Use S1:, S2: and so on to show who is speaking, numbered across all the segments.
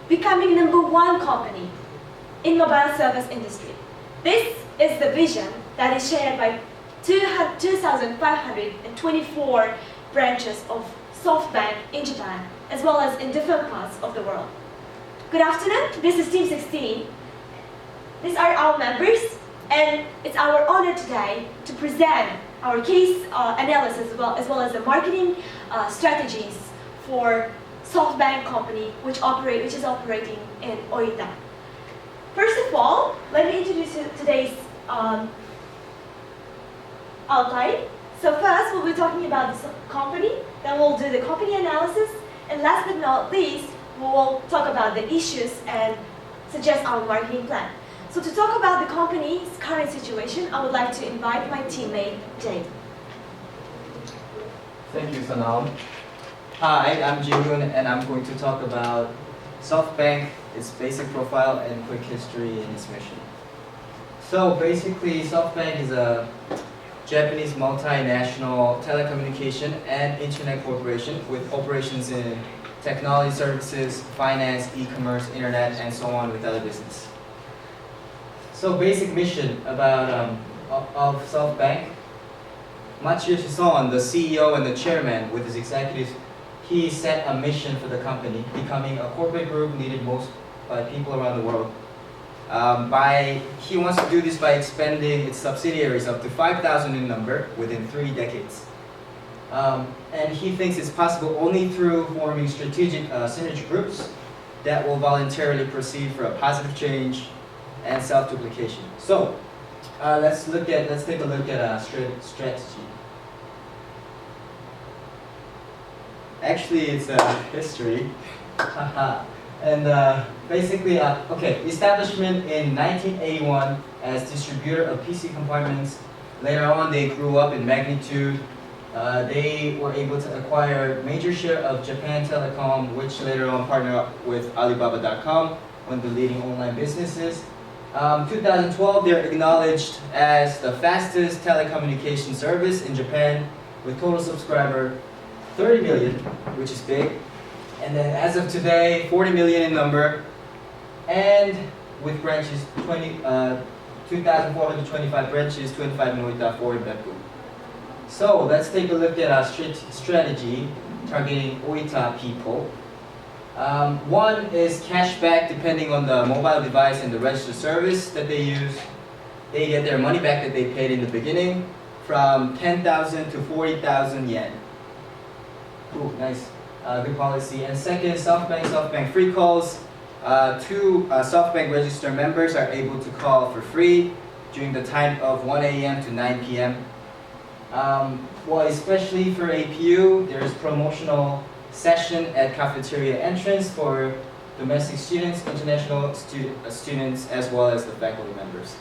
S1: becoming #1 company in mobile service industry. This is the vision that is shared by 2,524 branches of SoftBank in Japan, as well as in different parts of the world. Good afternoon, this is Team 16. These are our members, and it's our honor today to present our case analysis as well as the marketing strategies for SoftBank company, which is operating in Oita. First of all, let me introduce today's outline. So first, we'll be talking about the company, then we'll do the company analysis, and last but not least, we will talk about the issues and suggest our marketing plan. So to talk about the company's current situation, I would like to invite my teammate, Jay.
S2: Thank you, Sanam. Hi, I'm Ji-hoon, and I'm going to talk about SoftBank, its basic profile, and quick history and its mission. So basically, SoftBank is a Japanese multinational telecommunication and internet corporation with operations in technology services, finance, e-commerce, internet, and so on with other business. So basic mission of SoftBank. Machiyoshi Son, the CEO and the chairman with his executives, he set a mission for the company, becoming a corporate group needed most by people around the world. He wants to do this by expanding its subsidiaries up to 5,000 in number within 3 decades. And he thinks it's possible only through forming strategic synergy groups that will voluntarily proceed for a positive change and self-duplication. So let's take a look at strategy. Actually, it's history. And basically, establishment in 1981 as distributor of PC compartments. Later on, they grew up in magnitude. They were able to acquire major share of Japan Telecom, which later on partnered up with Alibaba.com, one of the leading online businesses. 2012, they're acknowledged as the fastest telecommunication service in Japan with total subscriber 30 million, which is big. And then as of today, 40 million in number, and with branches 2,425 branches, 25 in Oita, 4 in Beppu. So let's take a look at our strategy targeting Oita people. One is cashback depending on the mobile device and the registered service that they use. They get their money back that they paid in the beginning from 10,000 to 40,000 yen. Ooh, nice. Good policy. And second, SoftBank free calls. 2 SoftBank registered members are able to call for free during the time of 1 a.m. to 9 p.m. Well, especially for APU, there's promotional session at cafeteria entrance for domestic students, international students, as well as the faculty members.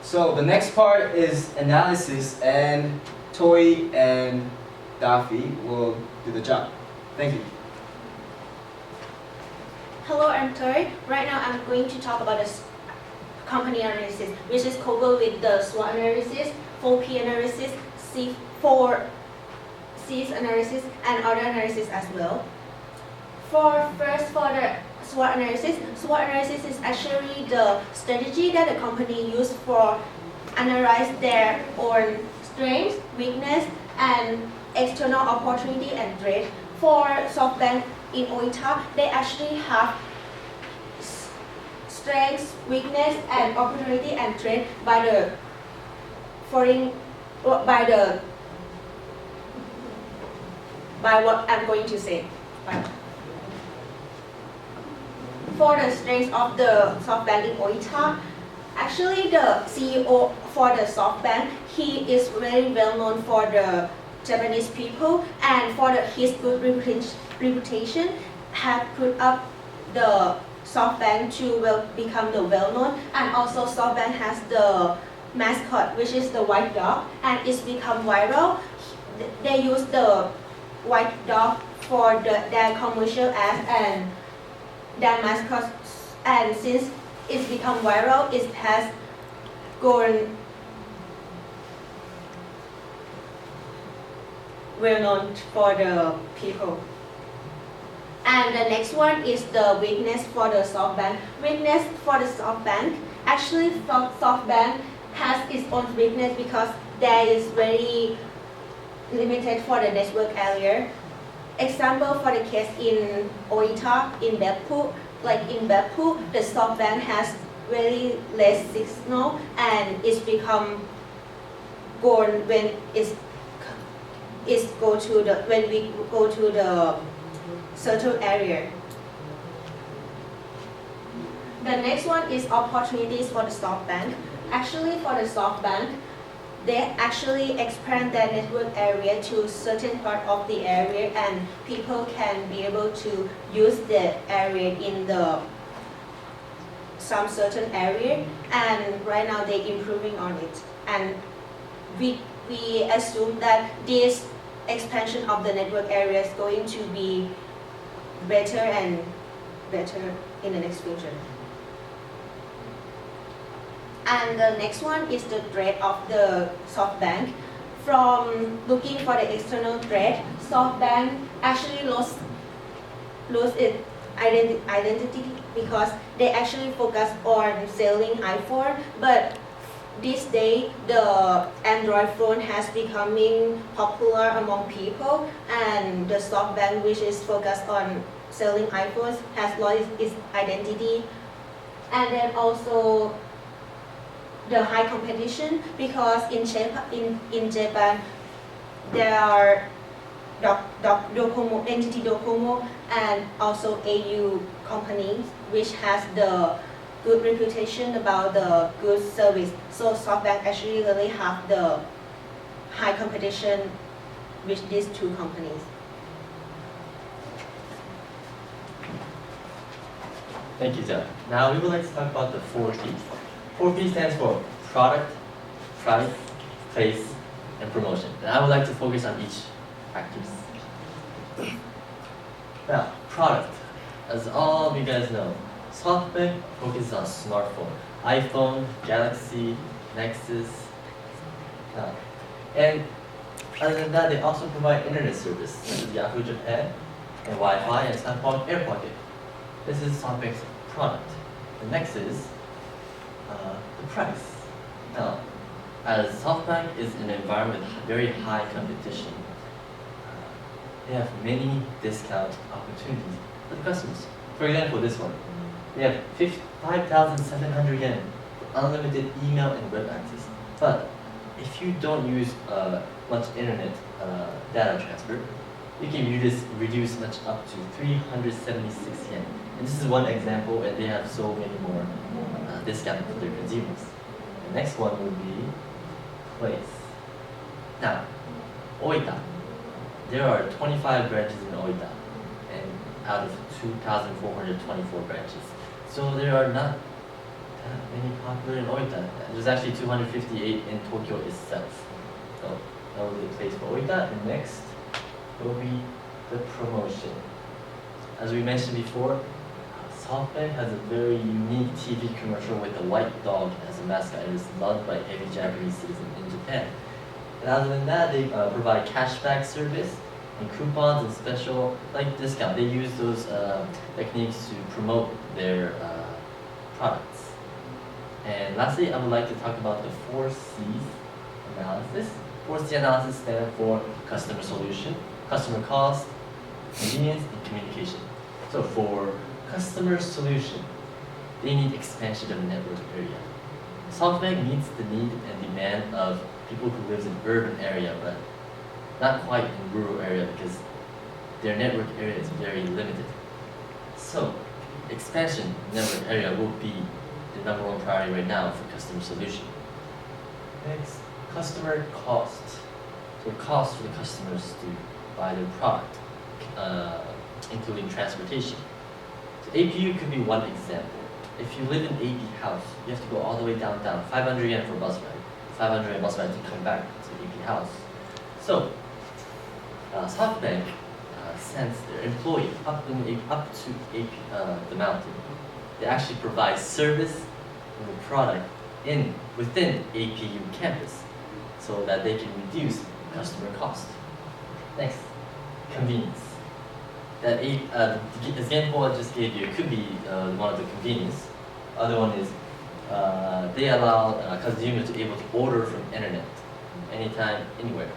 S2: So the next part is analysis, and Toi and Daffy will do the job. Thank you.
S3: Hello, I'm Toi. Right now I'm going to talk about the company analysis, which is coupled with the SWOT analysis, 4P analysis, 4Cs analysis, and other analysis as well. For the SWOT analysis is actually the strategy that the company used for analyze their own strengths, weakness, and external opportunity and threat. For SoftBank in Oita, they actually have strengths, weakness, and opportunity and threat by what I'm going to say. For the strengths of the SoftBank in Oita, actually the CEO for the SoftBank, he is very well known for the Japanese people, and for his good reputation have put up the SoftBank to become the well-known, and also SoftBank has the mascot, which is the white dog, and it's become viral. They use the white dog for their commercial ads and their mascot, and since it's become viral, it has gone well known for the people. And the next one is the weakness for the SoftBank. Weakness for the SoftBank. Actually, SoftBank has its own weakness because there is very limited for the network area. Example for the case in Oita, in Beppu, like in Beppu, the SoftBank has very less signal and it's become gone when when we go to the certain area. The next one is opportunities for the SoftBank. Actually, for the SoftBank, they actually expand their network area to certain part of the area, and people can be able to use the area in the some certain area. And right now they're improving on it. And we assume that this expansion of the network area is going to be better and better in the next future. And the next one is the threat of the SoftBank. From looking for the external threat, SoftBank actually lost its identity because they actually focus on selling iPhone. But this day, the Android phone has becoming popular among people, and the SoftBank, which is focused on selling iPhones, has lost its identity. And then also the high competition, because in Japan there are Docomo, entity Docomo, and also AU companies which has the good reputation about the good service. So SoftBank actually really have the high competition with these two companies.
S4: Thank you, Jeff. Now we would like to talk about the 4P. 4P stands for product, price, place, and promotion. And I would like to focus on each factors. Now, product. As all of you guys know, SoftBank focuses on smartphone, iPhone, Galaxy, Nexus. And other than that, they also provide internet service, such as Yahoo Japan, and Wi-Fi, and Samsung AirPocket. This is SoftBank's product. The next is the price. Now, as SoftBank is an environment with very high competition, they have many discount opportunities for the customers. For example, this one. They have 5,700 yen for unlimited email and web access. But if you don't use much internet data transfer, you can reduce much up to 376 yen. And this is one example, and they have so many more discounts for their consumers. The next one would be place. Now, Oita. There are 25 branches in Oita, and out of 2,424 branches. So there are not that many popular in Oita. There's actually 258 in Tokyo itself. So that will be the place for Oita. And next will be the promotion. As we mentioned before, SoftBank has a very unique TV commercial with a white dog as a mascot. It is loved by every Japanese citizen in Japan. And other than that, they provide cashback service and coupons and special discount. They use those techniques to promote their products. And lastly, I would like to talk about the 4C's analysis. 4C analysis stands for customer solution, customer cost, convenience, and communication. So for customer solution, they need expansion of the network area. SoftBank meets the need and demand of people who live in urban area, but not quite in rural area because their network area is very limited. So expansion network area will be the number one priority right now for customer solution. Next, customer cost. So cost for the customers to buy their product, including transportation. So APU could be one example. If you live in AP house, you have to go all the way downtown, 500 yen for a bus ride, 500 yen bus ride to come back to AP house. So SoftBank sends their employee up to AP, the mountain. They actually provide service and the product within APU campus so that they can reduce customer cost. Next, convenience. The example I just gave you could be one of the convenience. Other one is they allow consumers to be able to order from internet anytime, anywhere.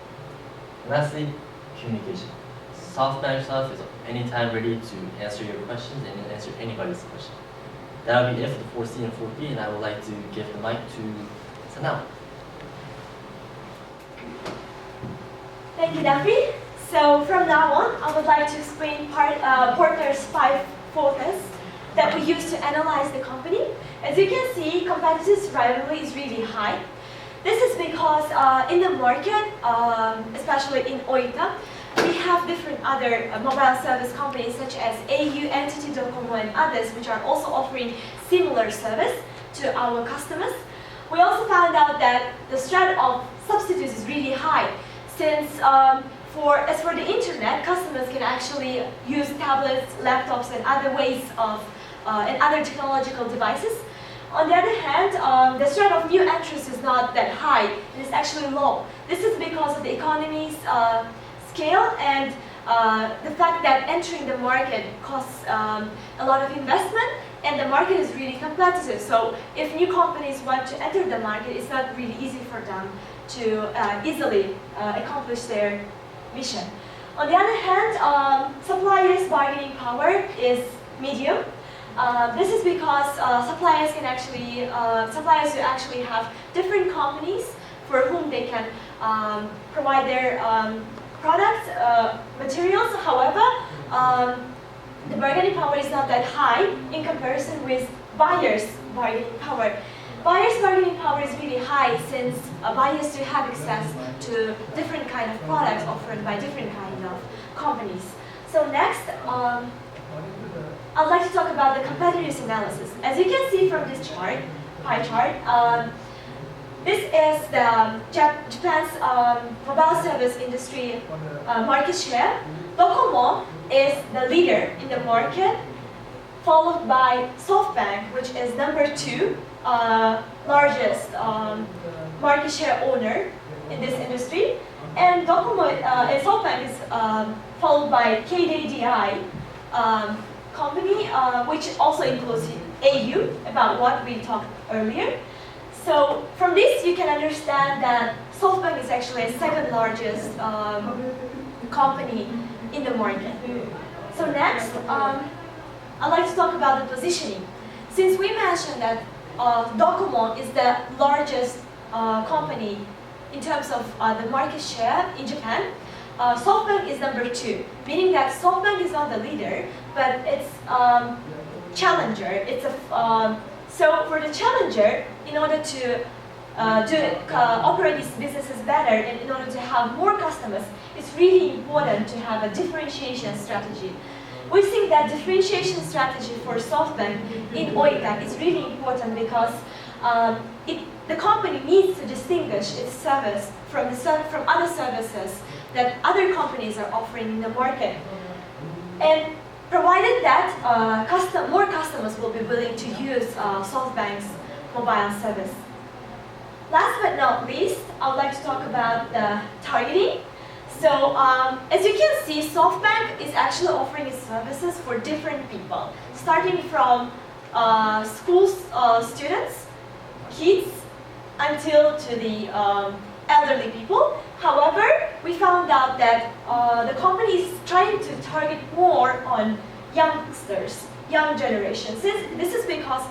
S4: And lastly, communication. SoftBank stuff is anytime ready to answer your questions and answer anybody's question. That'll be it for the 4C and 4B, and I would like to give the mic to Sanao.
S1: Thank you, Daphne. So from now on, I would like to explain Porter's 5 focus that we use to analyze the company. As you can see, competitive rivalry is really high. This is because in the market, especially in Oita, we have different other mobile service companies such as AU, NTT Docomo, and others, which are also offering similar service to our customers. We also found out that the threat of substitutes is really high, since as for the internet, customers can actually use tablets, laptops, and other ways of and other technological devices. On the other hand, the threat of new entrants is not that high; it is actually low. This is because of the economy's scale and the fact that entering the market costs a lot of investment, and the market is really competitive. So if new companies want to enter the market, it's not really easy for them to easily accomplish their mission. On the other hand, suppliers' bargaining power is medium. This is because suppliers who actually have different companies for whom they can provide their products, materials. However, the bargaining power is not that high in comparison with buyers' bargaining power. Buyers' bargaining power is really high, since buyers do have access to different kind of products offered by different kind of companies. So next, I'd like to talk about the competitors analysis. As you can see from this chart, pie chart, this is the Japan's mobile service industry market share. Docomo is the leader in the market, followed by SoftBank, which is number 2 largest market share owner in this industry. And SoftBank is followed by KDDI company, which also includes AU, about what we talked earlier. So from this, you can understand that SoftBank is actually the second largest company in the market. So next, I'd like to talk about the positioning. Since we mentioned that Docomo is the largest company in terms of the market share in Japan, SoftBank is number 2, meaning that SoftBank is not the leader, but it's challenger. So for the challenger, in order to operate these businesses better and in order to have more customers, it's really important to have a differentiation strategy. We think that differentiation strategy for SoftBank in Oita is really important because the company needs to distinguish its service from other services that other companies are offering in the market. And provided that more customers will be willing to use SoftBank's mobile service. Last but not least, I would like to talk about the targeting. So as you can see, SoftBank is actually offering its services for different people, starting from school students, kids, until to the elderly people. However, we found out that the company is trying to target more on youngsters, young generations. This is because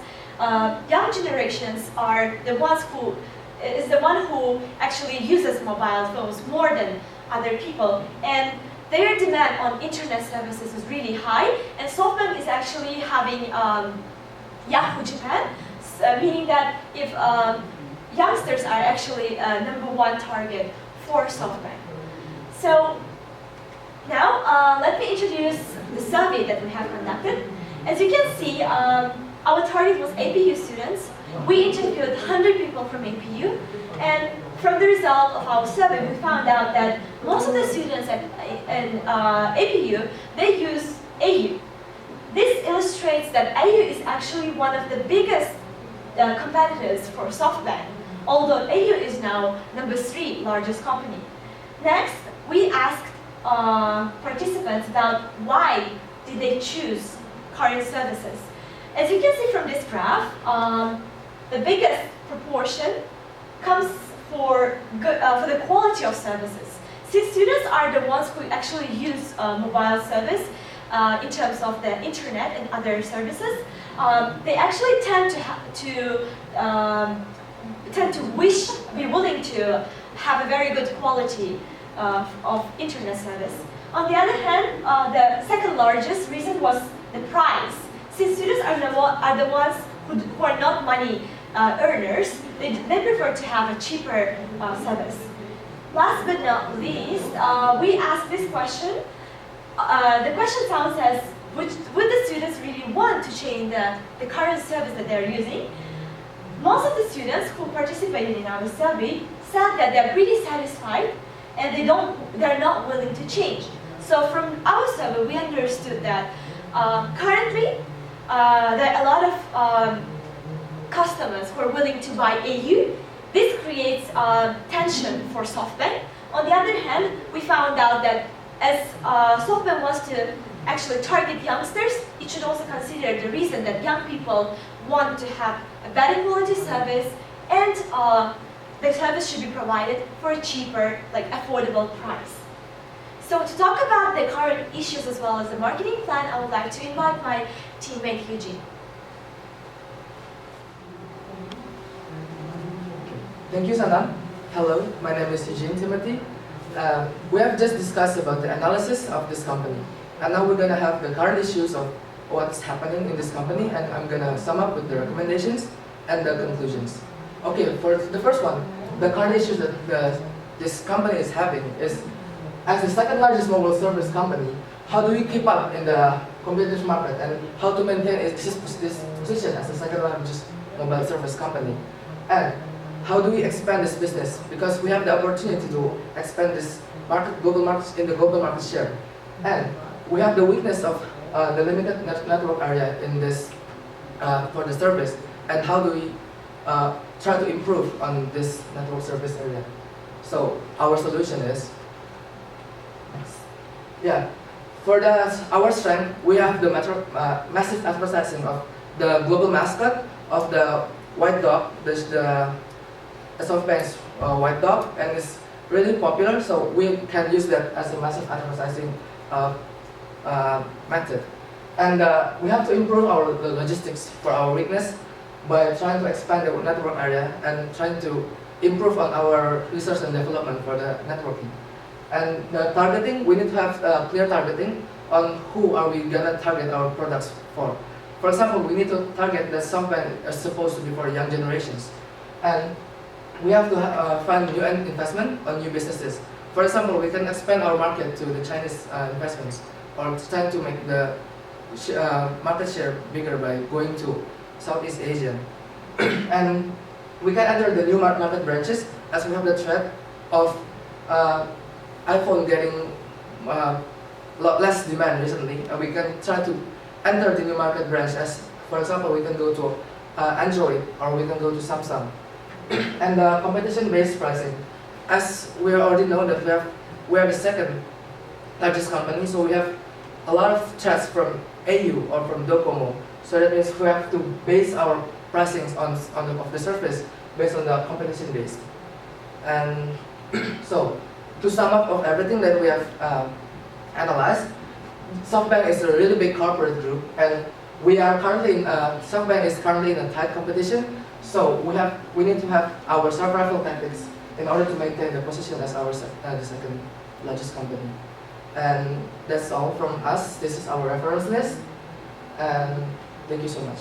S1: young generations are the ones who actually uses mobile phones more than other people, and their demand on internet services is really high. And SoftBank is actually having Yahoo Japan, meaning that if youngsters are actually #1 target for SoftBank. So now let me introduce the survey that we have conducted. As you can see, our target was APU students. We interviewed 100 people from APU, and from the result of our survey, we found out that most of the students at APU, they use AU. This illustrates that AU is actually one of the biggest competitors for SoftBank, although AU is now #3 largest company. Next, we asked participants about why did they choose current services. As you can see from this graph, the biggest proportion comes for the quality of services. Since students are the ones who actually use mobile service in terms of the internet and other services, they actually tend to be willing to have a very good quality of internet service. On the other hand, the second largest reason was the price. Since students are the ones who are not money earners, they prefer to have a cheaper service. Last but not least, we asked this question. The question sounds as, would the students really want to change the current service that they're using? Most of the students who participated in our survey said that they're pretty satisfied and they're not willing to change. So from our survey, we understood that currently there are a lot of customers who are willing to buy AU. This creates tension for SoftBank. On the other hand, we found out that as SoftBank wants to actually target youngsters, it should also consider the reason that young people want to have a better quality service, and the service should be provided for a cheaper, affordable price. So to talk about the current issues as well as the marketing plan, I would like to invite my teammate Eugene.
S5: Thank you, Sana. Hello, my name is Eugene Timothy. We have just discussed about the analysis of this company. And now we're going to have the current issues of what's happening in this company, and I'm going to sum up with the recommendations and the conclusions. Okay, for the first one, the current issues that this company is having is, as the second largest mobile service company, how do we keep up in the competitive market and how to maintain this position as the second largest mobile service company? And how do we expand this business? Because we have the opportunity to expand this global market in the global market share. And we have the weakness of the limited network area in this for the service. And how do we try to improve on this network service area? So our solution is, for our strength, we have the massive advertising of the global mascot of the white dog, the SoftBank's white dog, and it's really popular, so we can use that as a massive advertising method. And we have to improve our logistics for our weakness by trying to expand the network area and trying to improve on our research and development for the networking. And the targeting, we need to have clear targeting on who are we gonna target our products for. For example, we need to target the SoftBank is supposed to be for young generations. And we have to find new investment on new businesses. For example, we can expand our market to the Chinese investments, or trying to make the market share bigger by going to Southeast Asia. And we can enter the new market branches as we have the threat of iPhone getting less demand recently. We can try to enter the new market branch as, for example, we can go to Android, or we can go to Samsung. And competition-based pricing, as we already know that we are the second largest company, so we have a lot of threats from AU or from Docomo. So that means we have to base our pricings of the surface based on the competition base. And so to sum up of everything that we have analyzed, SoftBank is a really big corporate group, and SoftBank is currently in a tight competition. So we need to have our survival tactics in order to maintain the position as the second largest company. And that's all from us. This is our reference list, and thank you so much.